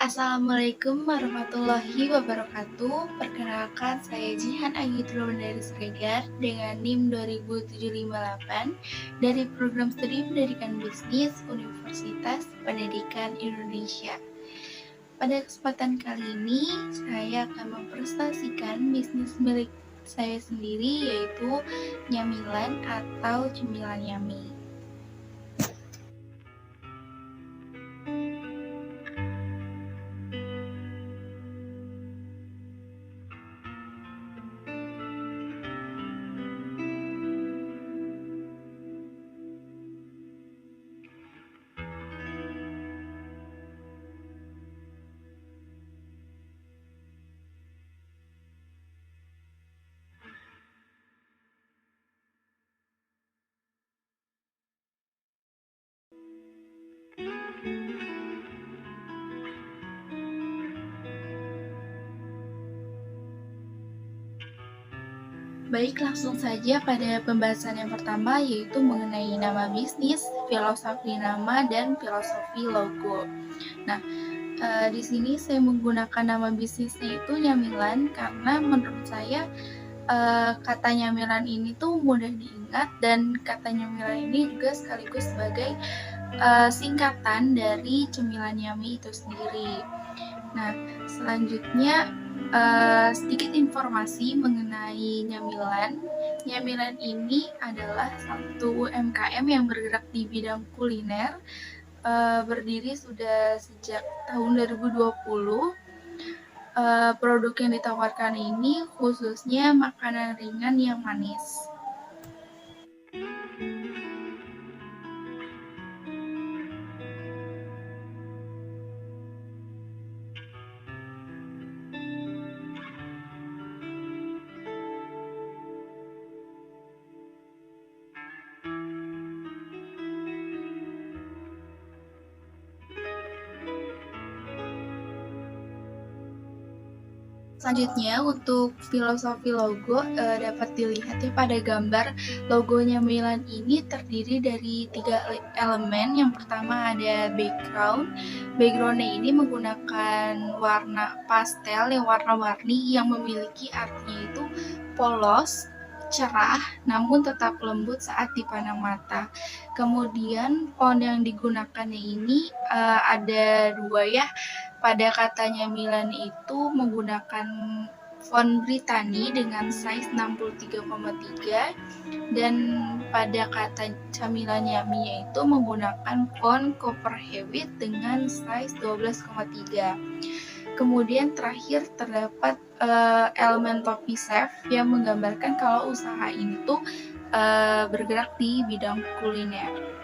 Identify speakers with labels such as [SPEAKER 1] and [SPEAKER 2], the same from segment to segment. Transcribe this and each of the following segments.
[SPEAKER 1] Assalamualaikum warahmatullahi wabarakatuh. Perkenalkan, saya Jihan Agitro dari Siregar dengan NIM 20758 dari Program Studi Pendidikan Bisnis Universitas Pendidikan Indonesia. Pada kesempatan kali ini, saya akan mempresentasikan bisnis milik saya sendiri, yaitu Nyamilan atau Cemilan Yami. Baik, langsung saja pada pembahasan yang pertama, yaitu mengenai nama bisnis, filosofi nama, dan filosofi logo. Nah, di sini saya menggunakan nama bisnisnya itu Nyamilan karena menurut saya kata Nyamilan ini tuh mudah diingat, dan kata Nyamilan ini juga sekaligus sebagai singkatan dari cemilan Yami itu sendiri. Nah, selanjutnya sedikit informasi mengenai Nyamilan. Nyamilan ini adalah satu UMKM yang bergerak di bidang kuliner, berdiri sudah sejak tahun 2020. Produk yang ditawarkan ini khususnya makanan ringan yang manis. Selanjutnya, untuk filosofi logo dapat dilihat ya pada gambar. Logonya Nyamilan ini terdiri dari 3 elemen. Yang pertama ada background. Backgroundnya ini menggunakan warna pastel yang warna-warni yang memiliki artinya itu polos, cerah, namun tetap lembut saat dipandang mata. Kemudian font yang digunakannya ini ada 2 ya. Pada kata Nyamilan itu menggunakan font Britani dengan size 63,3, dan pada kata Camilan Yami itu menggunakan font Copperhead dengan size 12,3. Kemudian terakhir terdapat elemen topi chef yang menggambarkan kalau usaha ini tuh bergerak di bidang kuliner.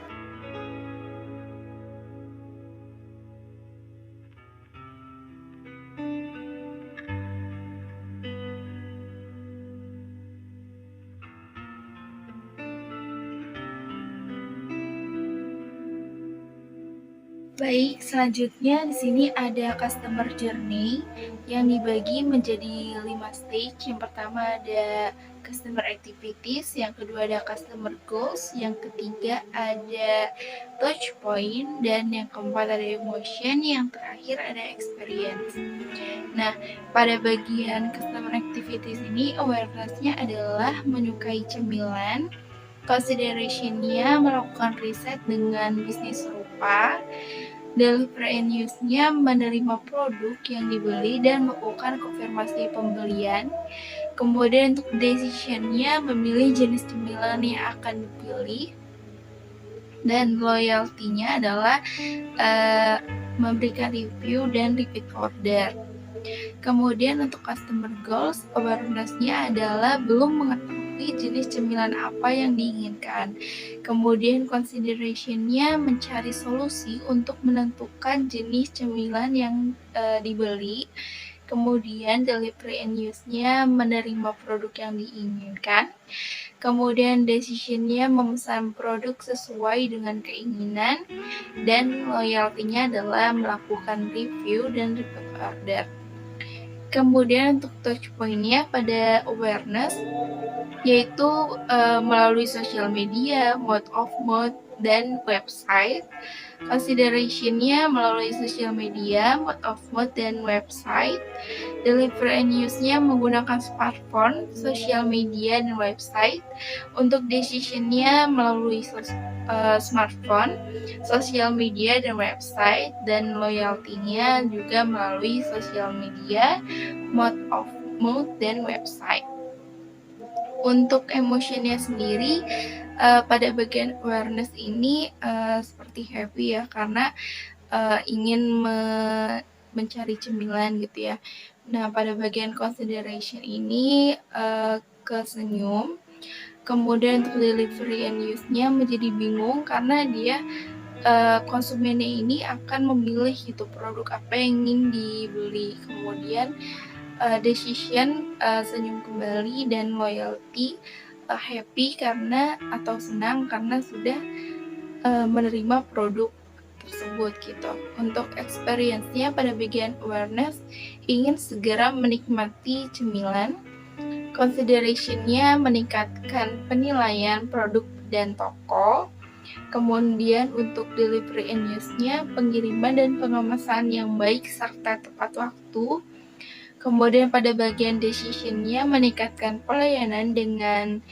[SPEAKER 1] Baik, selanjutnya di sini ada customer journey yang dibagi menjadi 5 stage. Yang pertama ada customer activities, yang kedua ada customer goals, yang ketiga ada touch point, dan yang keempat ada emotion, yang terakhir ada experience. Nah, pada bagian customer activities ini awareness-nya adalah menyukai cemilan, consideration-nya melakukan riset dengan bisnis serupa, delivery and use-nya menerima produk yang dibeli dan melakukan konfirmasi pembelian. Kemudian untuk decision-nya memilih jenis cemilan yang akan dipilih. Dan loyalty-nya adalah memberikan review dan repeat order. Kemudian untuk customer goals, awareness-nya adalah belum mengetahui jenis cemilan apa yang diinginkan. Kemudian consideration-nya mencari solusi untuk menentukan jenis cemilan yang dibeli. Kemudian delivery and use-nya menerima produk yang diinginkan. Kemudian decision-nya memesan produk sesuai dengan keinginan. Dan loyalty-nya adalah melakukan review dan repeat order. Kemudian untuk touch point-nya pada awareness, yaitu melalui sosial media, word of mouth, dan website. Consideration-nya melalui sosial media, word of mouth, dan website. Delivery and use-nya menggunakan smartphone, sosial media, dan website. Untuk decision-nya melalui smartphone, sosial media, dan website. Dan loyalty-nya juga melalui sosial media, word of mouth, dan website. Untuk emotionnya sendiri, pada bagian awareness ini seperti happy ya, karena ingin mencari cemilan gitu ya. Nah, pada bagian consideration ini ke senyum. Kemudian untuk delivery and use-nya menjadi bingung karena dia konsumennya ini akan memilih gitu produk apa yang ingin dibeli. Kemudian decision senyum kembali, dan loyalty happy karena atau senang karena sudah menerima produk tersebut gitu. Untuk experience-nya pada bagian awareness ingin segera menikmati cemilan. Consideration-nya meningkatkan penilaian produk dan toko. Kemudian untuk delivery and use-nya pengiriman dan pengemasan yang baik serta tepat waktu. Kemudian pada bagian decision-nya meningkatkan pelayanan dengan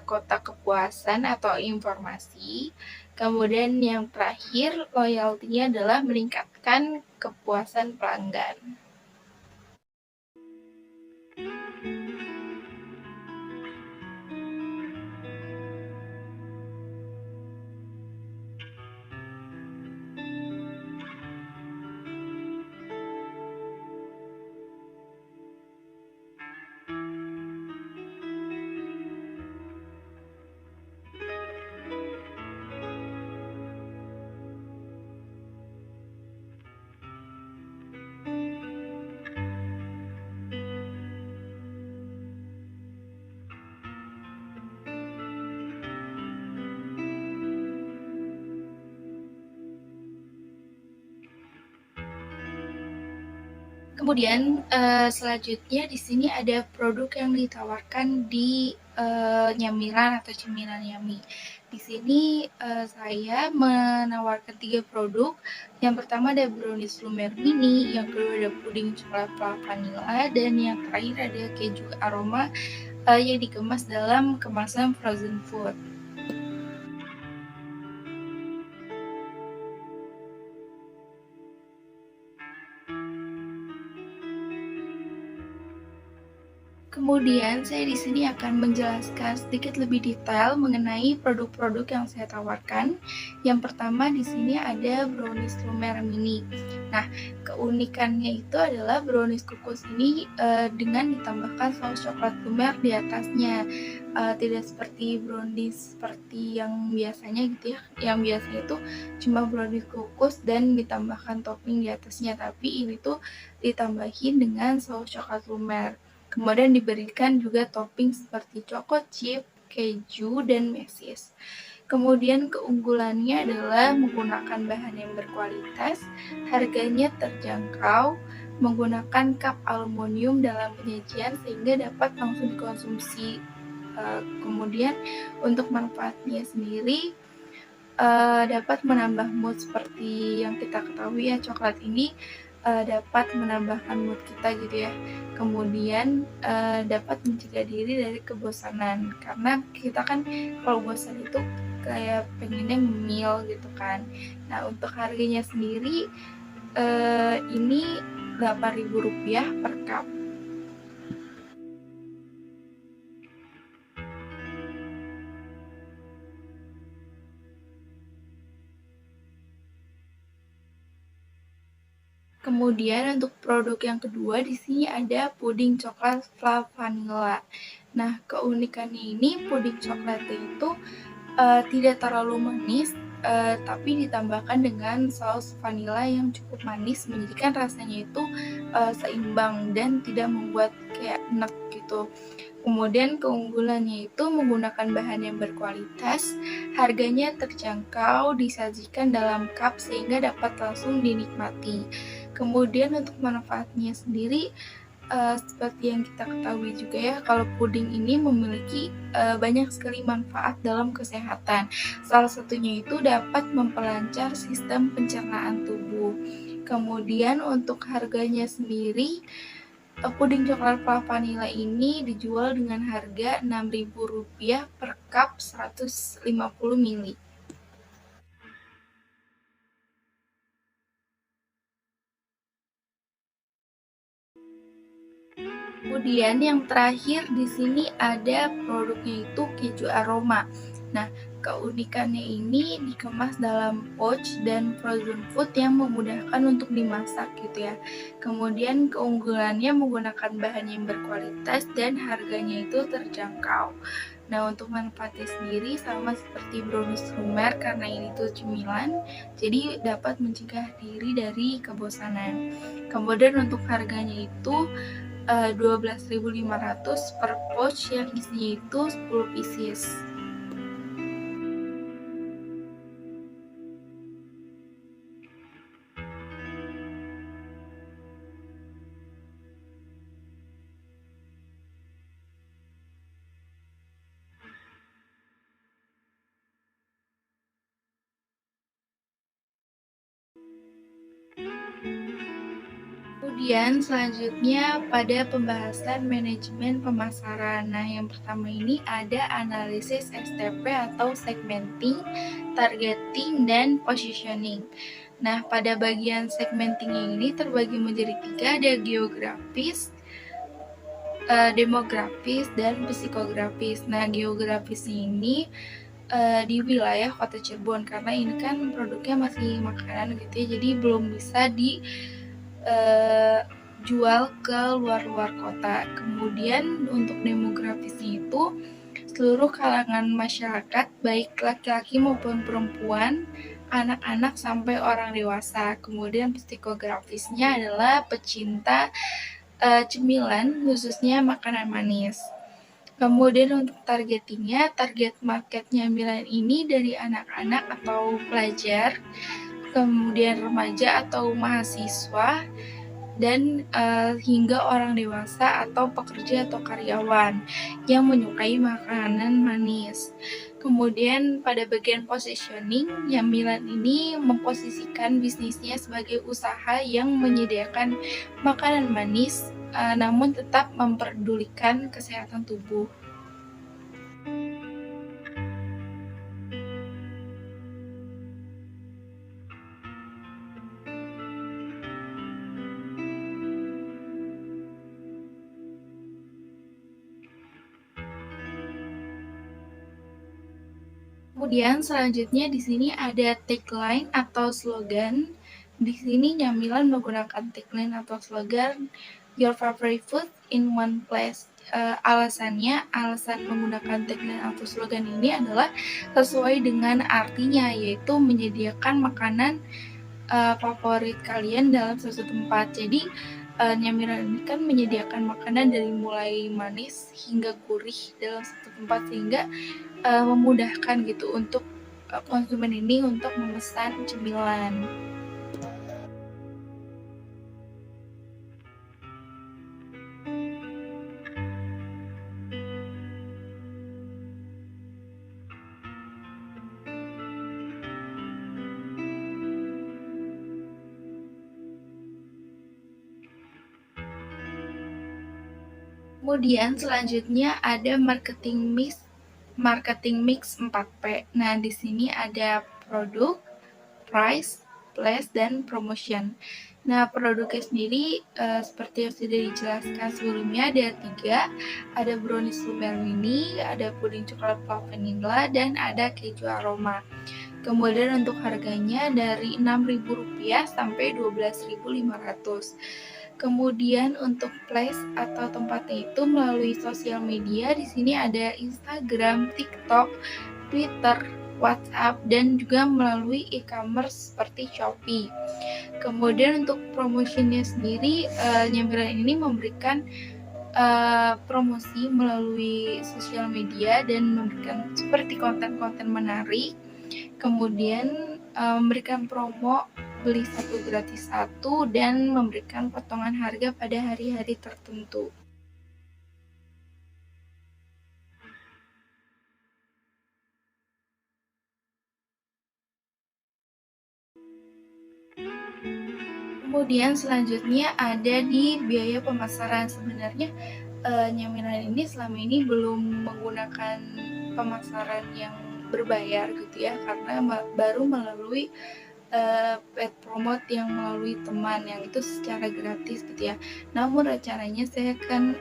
[SPEAKER 1] kotak kepuasan atau informasi. Kemudian yang terakhir, loyalty-nya adalah meningkatkan kepuasan pelanggan. Kemudian selanjutnya di sini ada produk yang ditawarkan di nyamiran atau cemilan Yummy. Di sini saya menawarkan 3 produk. Yang pertama ada brownies lumer mini, yang kedua ada puding coklat vanilla, dan yang terakhir ada keju aroma yang dikemas dalam kemasan frozen food. Kemudian saya di sini akan menjelaskan sedikit lebih detail mengenai produk-produk yang saya tawarkan. Yang pertama di sini ada brownies lumer mini. Nah, keunikannya itu adalah brownies kukus ini dengan ditambahkan saus coklat lumer di atasnya. Tidak seperti brownies seperti yang biasanya gitu ya. Yang biasanya itu cuma brownies kukus dan ditambahkan topping di atasnya, tapi ini tuh ditambahin dengan saus coklat lumer. Kemudian diberikan juga topping seperti choco chip, keju, dan mesis. Kemudian keunggulannya adalah menggunakan bahan yang berkualitas, harganya terjangkau, menggunakan cup aluminium dalam penyajian sehingga dapat langsung dikonsumsi. Kemudian untuk manfaatnya sendiri dapat menambah mood seperti yang kita ketahui ya, coklat ini dapat menambahkan mood kita gitu ya. Kemudian dapat mencegah diri dari kebosanan, karena kita kan kalau bosan itu kayak pengennya ngemil gitu kan. Nah, untuk harganya sendiri ini Rp8.000 per cup. Kemudian untuk produk yang kedua di sini ada puding coklat vanilla. Nah, keunikannya ini puding coklatnya itu tidak terlalu manis, tapi ditambahkan dengan saus vanilla yang cukup manis, menjadikan rasanya itu seimbang dan tidak membuat kayak enek gitu. Kemudian keunggulannya itu menggunakan bahan yang berkualitas, harganya terjangkau, disajikan dalam cup sehingga dapat langsung dinikmati. Kemudian untuk manfaatnya sendiri seperti yang kita ketahui juga ya, kalau puding ini memiliki banyak sekali manfaat dalam kesehatan. Salah satunya itu dapat memperlancar sistem pencernaan tubuh. Kemudian untuk harganya sendiri, puding coklat vanila ini dijual dengan harga Rp6.000 per cup 150 ml. Kemudian yang terakhir di sini ada produknya itu keju aroma. Nah, keunikannya ini dikemas dalam pouch dan frozen food yang memudahkan untuk dimasak gitu ya. Kemudian keunggulannya menggunakan bahan yang berkualitas dan harganya itu terjangkau. Nah, untuk manfaatnya sendiri sama seperti brownies lumer karena ini tuh cemilan, jadi dapat mencegah diri dari kebosanan. Kemudian untuk harganya itu 12.500 per pouch yang isinya itu 10 pieces. Kemudian selanjutnya pada pembahasan manajemen pemasaran. Nah, yang pertama ini ada analisis STP atau segmenting, targeting, dan positioning. Nah, pada bagian segmenting ini terbagi menjadi 3, ada geografis, demografis, dan psikografis. Nah, geografis ini di wilayah kota Cirebon karena ini kan produknya masih makanan gitu ya, jadi belum bisa di jual ke luar-luar kota. Kemudian untuk demografisnya itu seluruh kalangan masyarakat baik laki-laki maupun perempuan, anak-anak sampai orang dewasa. Kemudian psikografisnya adalah pecinta cemilan khususnya makanan manis. Kemudian untuk targetingnya, target marketnya Milan ini dari anak-anak atau pelajar, kemudian remaja atau mahasiswa, dan hingga orang dewasa atau pekerja atau karyawan yang menyukai makanan manis. Kemudian pada bagian positioning, Milan ini memposisikan bisnisnya sebagai usaha yang menyediakan makanan manis namun tetap memperdulikan kesehatan tubuh. Kemudian selanjutnya di sini ada tagline atau slogan. Di sini Nyamilan menggunakan tagline atau slogan Your favorite food in one place. Alasan menggunakan tagline atau slogan ini adalah sesuai dengan artinya, yaitu menyediakan makanan favorit kalian dalam suatu tempat. Jadi Nyamilan ini kan menyediakan makanan dari mulai manis hingga gurih dalam satu tempat, sehingga memudahkan gitu untuk konsumen ini untuk memesan cemilan. Kemudian selanjutnya ada marketing mix 4P. Nah, di sini ada produk, price, place, dan promotion. Nah, produknya sendiri seperti yang sudah dijelaskan sebelumnya ada 3, ada brownies lumer mini, ada puding coklat vanilla, dan ada keju aroma. Kemudian untuk harganya dari Rp6.000 sampai Rp12.500. Kemudian untuk place atau tempatnya itu melalui sosial media. Di sini ada Instagram, TikTok, Twitter, WhatsApp, dan juga melalui e-commerce seperti Shopee. Kemudian untuk promotionnya sendiri, Nyamilan ini memberikan promosi melalui sosial media dan memberikan seperti konten-konten menarik. Kemudian memberikan promo beli satu gratis satu dan memberikan potongan harga pada hari-hari tertentu. Kemudian selanjutnya ada di biaya pemasaran. Sebenarnya nyamilan ini selama ini belum menggunakan pemasaran yang berbayar gitu ya, karena baru melalui paid promote yang melalui teman yang itu secara gratis gitu ya. Namun rencananya saya akan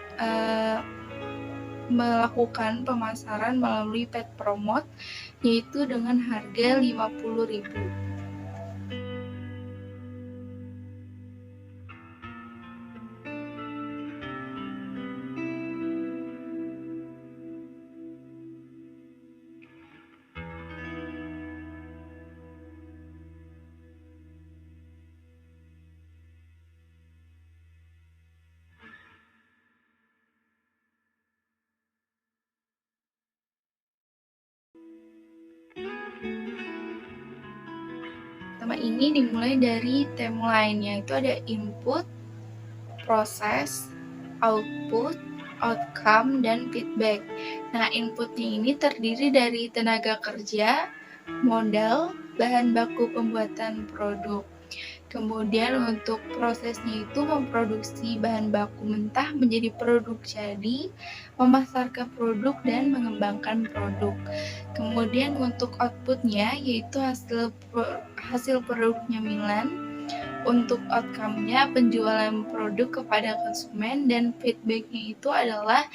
[SPEAKER 1] melakukan pemasaran melalui paid promote, yaitu dengan harga 50.000. Pertama ini dimulai dari timeline, yaitu ada input, proses, output, outcome, dan feedback. Nah, inputnya ini terdiri dari tenaga kerja, modal, bahan baku pembuatan produk. Kemudian untuk prosesnya itu memproduksi bahan baku mentah menjadi produk jadi, memasarkan produk, dan mengembangkan produk. Kemudian untuk outputnya yaitu hasil produk nyamilan. Untuk outcome-nya penjualan produk kepada konsumen, dan feedback-nya itu adalah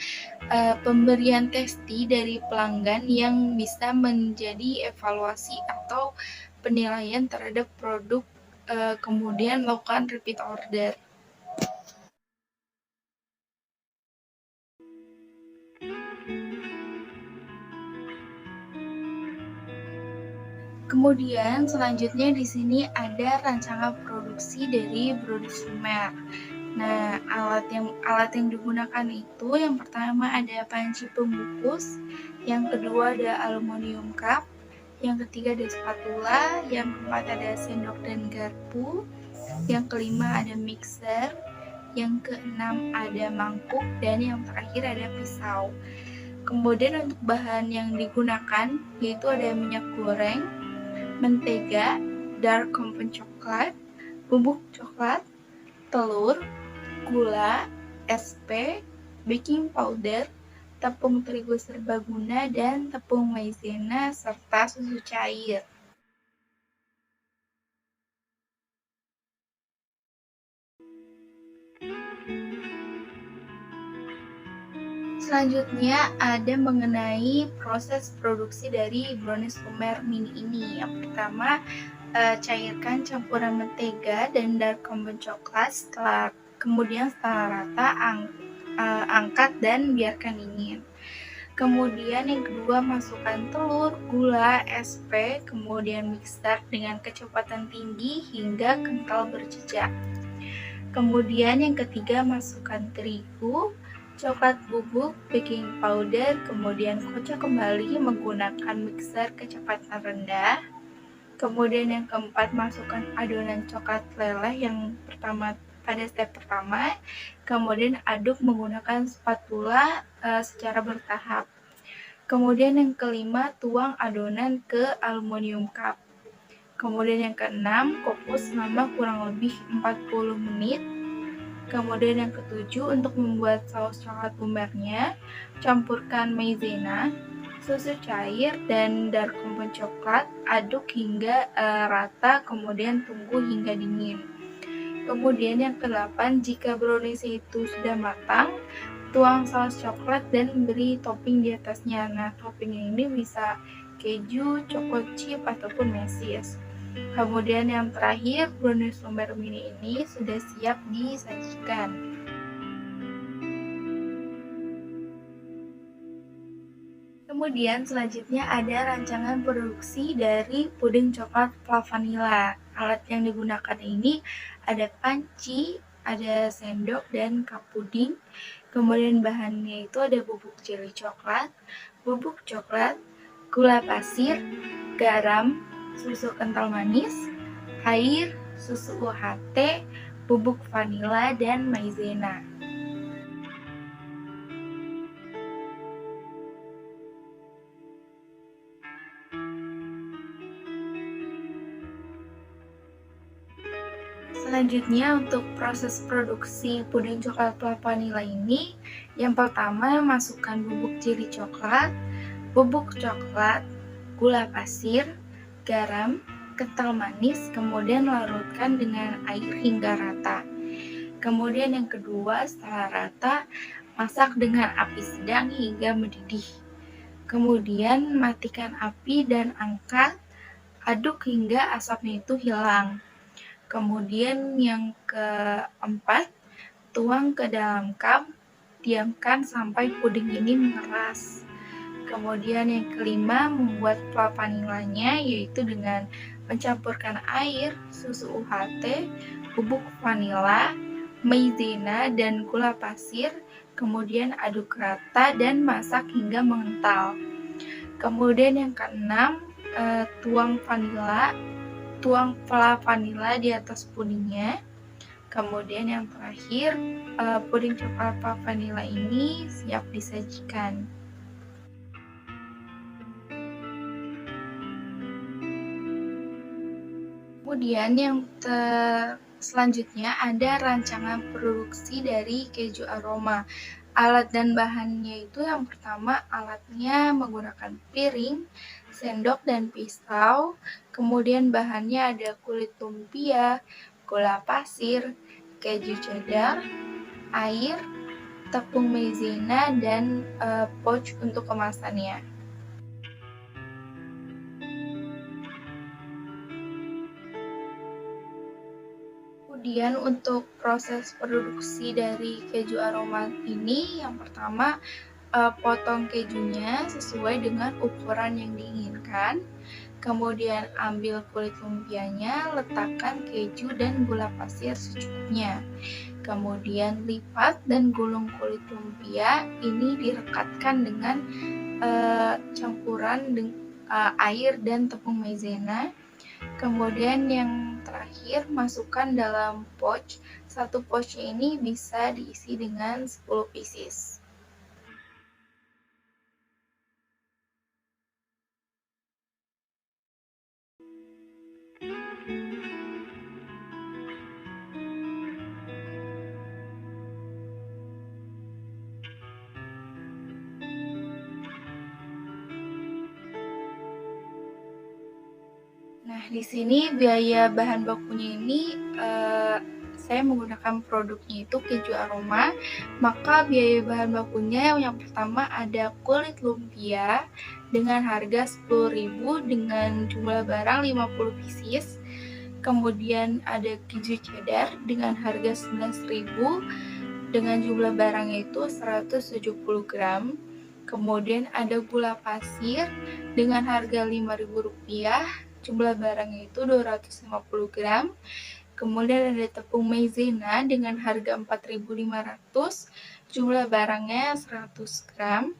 [SPEAKER 1] pemberian testi dari pelanggan yang bisa menjadi evaluasi atau penilaian terhadap produk, kemudian melakukan repeat order. Kemudian selanjutnya di sini ada rancangan produksi dari Brownies Lumer. Nah, alat yang digunakan itu yang pertama ada panci pembungkus, yang kedua ada aluminium cup, yang ketiga ada spatula, yang keempat ada sendok dan garpu, yang kelima ada mixer, yang keenam ada mangkuk, dan yang terakhir ada pisau. Kemudian untuk bahan yang digunakan yaitu ada minyak goreng, mentega, dark compound coklat, bubuk coklat, telur, gula, SP, baking powder, tepung terigu serbaguna, dan tepung maizena, serta susu cair. Selanjutnya ada mengenai proses produksi dari Brownies Lumer Mini ini. Yang pertama, cairkan campuran mentega dan dark compound coklat, kemudian setelah rata angkat dan biarkan dingin. Kemudian yang kedua, masukkan telur, gula, SP, kemudian mixer dengan kecepatan tinggi hingga kental berjejak. Kemudian yang ketiga, masukkan terigu, coklat bubuk, baking powder, kemudian kocok kembali menggunakan mixer kecepatan rendah. Kemudian yang keempat, masukkan adonan coklat leleh yang pertama pada step pertama, kemudian aduk menggunakan spatula secara bertahap. Kemudian yang kelima, tuang adonan ke aluminium cup. Kemudian yang keenam, kukus selama kurang lebih 40 menit. Kemudian yang ketujuh, untuk membuat saus coklat lumernya, campurkan maizena, susu cair, dan dark compound coklat, aduk hingga rata, kemudian tunggu hingga dingin. Kemudian yang kedelapan, jika brownies itu sudah matang, tuang saus coklat dan beri topping di atasnya. Nah, toppingnya ini bisa keju, chocolate chip, ataupun mesis. Kemudian yang terakhir, brownies Lumer Mini ini sudah siap disajikan. Kemudian selanjutnya ada rancangan produksi dari puding coklat vanilla. Alat yang digunakan ini ada panci, ada sendok, dan cup puding. Kemudian bahannya itu ada bubuk jeli coklat, bubuk coklat, gula pasir, garam, susu kental manis, air, susu UHT, bubuk vanila, dan maizena. Selanjutnya untuk proses produksi puding coklat vanila ini, yang pertama masukkan bubuk jeli coklat, bubuk coklat, gula pasir, garam, kental manis, kemudian larutkan dengan air hingga rata. Kemudian yang kedua, setelah rata, masak dengan api sedang hingga mendidih. Kemudian matikan api dan angkat, aduk hingga asapnya itu hilang. Kemudian yang keempat, tuang ke dalam cup, diamkan sampai puding ini mengeras. Kemudian yang kelima, membuat vanilanya, yaitu dengan mencampurkan air, susu UHT, bubuk vanila, maizena, dan gula pasir. Kemudian aduk rata dan masak hingga mengental. Kemudian yang keenam, tuang vanila di atas pudingnya. Kemudian yang terakhir, puding coklat vanila ini siap disajikan. Kemudian yang selanjutnya ada rancangan produksi dari keju aroma. Alat dan bahannya itu yang pertama, alatnya menggunakan piring, sendok, dan pisau. Kemudian bahannya ada kulit lumpia, gula pasir, keju cheddar, air, tepung maizena, dan pouch untuk kemasannya. Kemudian untuk proses produksi dari keju aroma ini, yang pertama potong kejunya sesuai dengan ukuran yang diinginkan. Kemudian ambil kulit lumpianya, letakkan keju dan gula pasir secukupnya. Kemudian lipat dan gulung kulit lumpia ini direkatkan dengan campuran air dan tepung maizena. Kemudian yang terakhir, masukkan dalam pouch. Satu pouch ini bisa diisi dengan 10 pieces. Nah, di sini biaya bahan bakunya ini saya menggunakan produknya itu keju aroma, maka biaya bahan bakunya yang pertama ada kulit lumpia dengan harga 10.000 dengan jumlah barang 50 pieces. Kemudian ada keju cheddar dengan harga 11.000 dengan jumlah barangnya itu 170 gram. Kemudian ada gula pasir dengan harga Rp5.000, jumlah barangnya itu 250 gram. Kemudian ada tepung maizena dengan harga 4.500, jumlah barangnya 100 gram.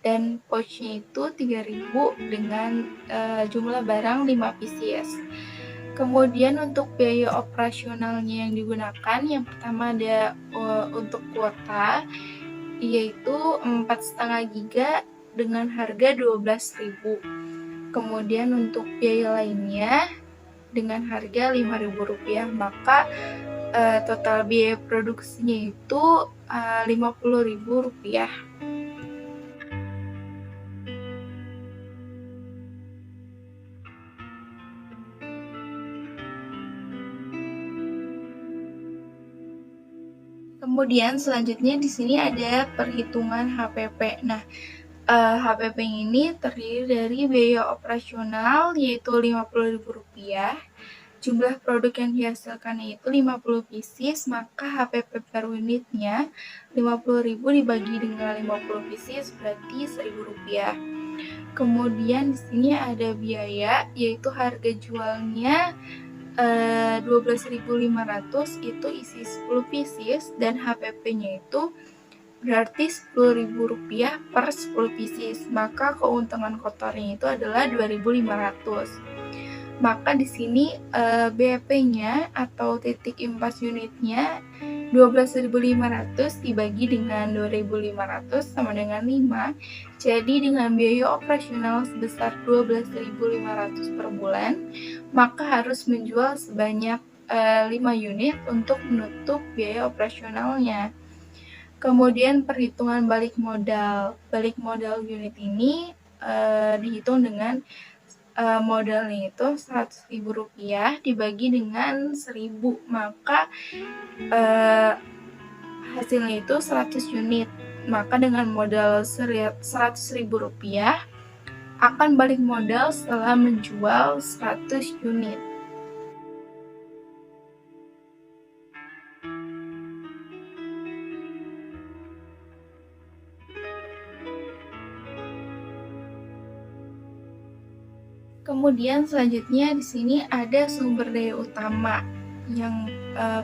[SPEAKER 1] Dan pouchnya itu 3.000 dengan jumlah barang 5 pieces. Kemudian untuk biaya operasionalnya yang digunakan, yang pertama ada untuk kuota, yaitu 4,5 GB dengan harga 12.000. Kemudian untuk biaya lainnya dengan harga Rp5.000, maka total biaya produksinya itu Rp50.000. Kemudian selanjutnya di sini ada perhitungan HPP. Nah, HPP ini terdiri dari biaya operasional yaitu Rp50.000, jumlah produk yang dihasilkan yaitu 50 pieces, maka HPP per unitnya 50.000 dibagi dengan 50 pieces berarti Rp1.000. Kemudian di sini ada biaya yaitu harga jualnya 12.500 itu isi 10 pieces dan HPP-nya itu berarti Rp10.000 per 10 pieces, maka keuntungan kotornya itu adalah 2.500. maka di sini BEP-nya atau titik impas unitnya 12.500 dibagi dengan 2.500 sama dengan 5. Jadi dengan biaya operasional sebesar 12.500 per bulan, maka harus menjual sebanyak 5 unit untuk menutup biaya operasionalnya. Kemudian perhitungan balik modal. Balik modal unit ini dihitung dengan modalnya itu Rp100.000 dibagi dengan 1.000, maka hasilnya itu 100 unit. Maka dengan modal Rp100.000 akan balik modal setelah menjual 100 unit. Kemudian selanjutnya di sini ada sumber daya utama yang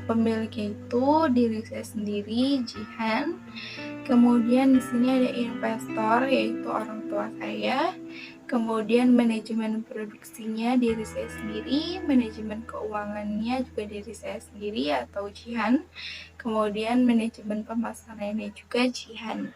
[SPEAKER 1] pemiliknya itu diri saya sendiri, Jihan. Kemudian di sini ada investor yaitu orang tua saya. Kemudian manajemen produksinya diri saya sendiri, manajemen keuangannya juga diri saya sendiri atau Jihan. Kemudian manajemen pemasarannya juga Jihan.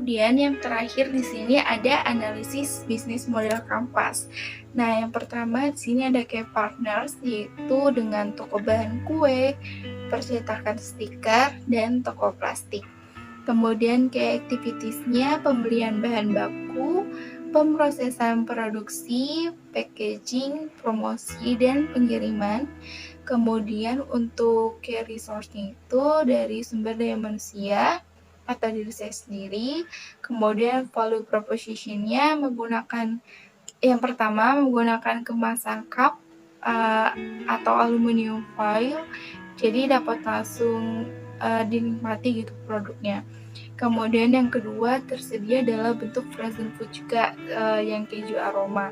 [SPEAKER 1] Kemudian yang terakhir di sini ada analisis bisnis model Kampas. Nah, yang pertama di sini ada kayak partners, yaitu dengan toko bahan kue, percetakan stiker, dan toko plastik. Kemudian kayak activitiesnya pembelian bahan baku, pemrosesan produksi, packaging, promosi, dan pengiriman. Kemudian untuk kayak resource-nya itu dari sumber daya manusia atau diri saya sendiri. Kemudian value proposition-nya menggunakan yang pertama menggunakan kemasan cup atau aluminium foil, jadi dapat langsung dinikmati gitu produknya. Kemudian yang kedua tersedia adalah bentuk frozen food juga yang keju aroma.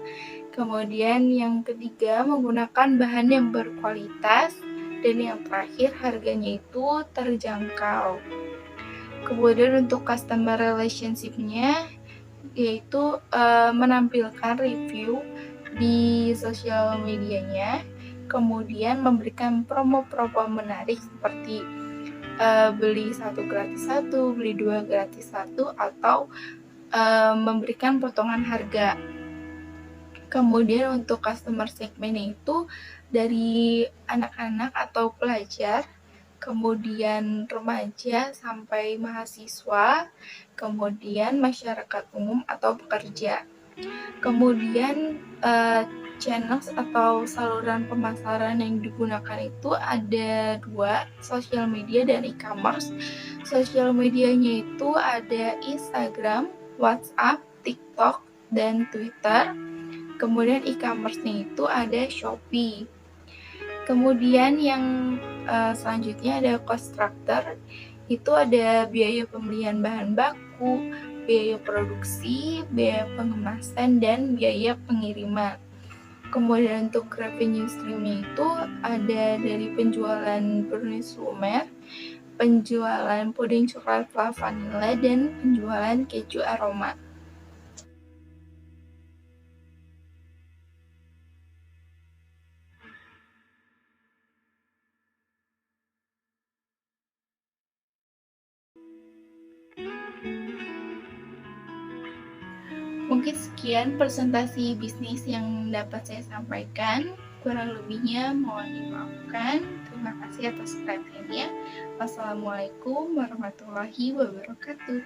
[SPEAKER 1] Kemudian yang ketiga menggunakan bahan yang berkualitas, dan yang terakhir harganya itu terjangkau. Kemudian untuk customer relationship-nya yaitu menampilkan review di sosial medianya, kemudian memberikan promo-promo menarik seperti beli 1 gratis 1, beli 2 gratis 1, atau memberikan potongan harga. Kemudian untuk customer segmen itu dari anak-anak atau pelajar, kemudian remaja sampai mahasiswa, kemudian masyarakat umum atau pekerja. Kemudian channels atau saluran pemasaran yang digunakan itu ada 2, sosial media dan e-commerce. Sosial medianya itu ada Instagram, WhatsApp, TikTok, dan Twitter. Kemudian e-commerce-nya itu ada Shopee. Kemudian yang selanjutnya ada cost structure, itu ada biaya pembelian bahan baku, biaya produksi, biaya pengemasan, dan biaya pengiriman. Kemudian untuk revenue stream-nya itu ada dari penjualan brownies lumer, penjualan puding coklat vanilla, dan penjualan keju aroma. Mungkin sekian presentasi bisnis yang dapat saya sampaikan. Kurang lebihnya mohon dimaafkan. Terima kasih atas perhatiannya. Wassalamualaikum warahmatullahi wabarakatuh.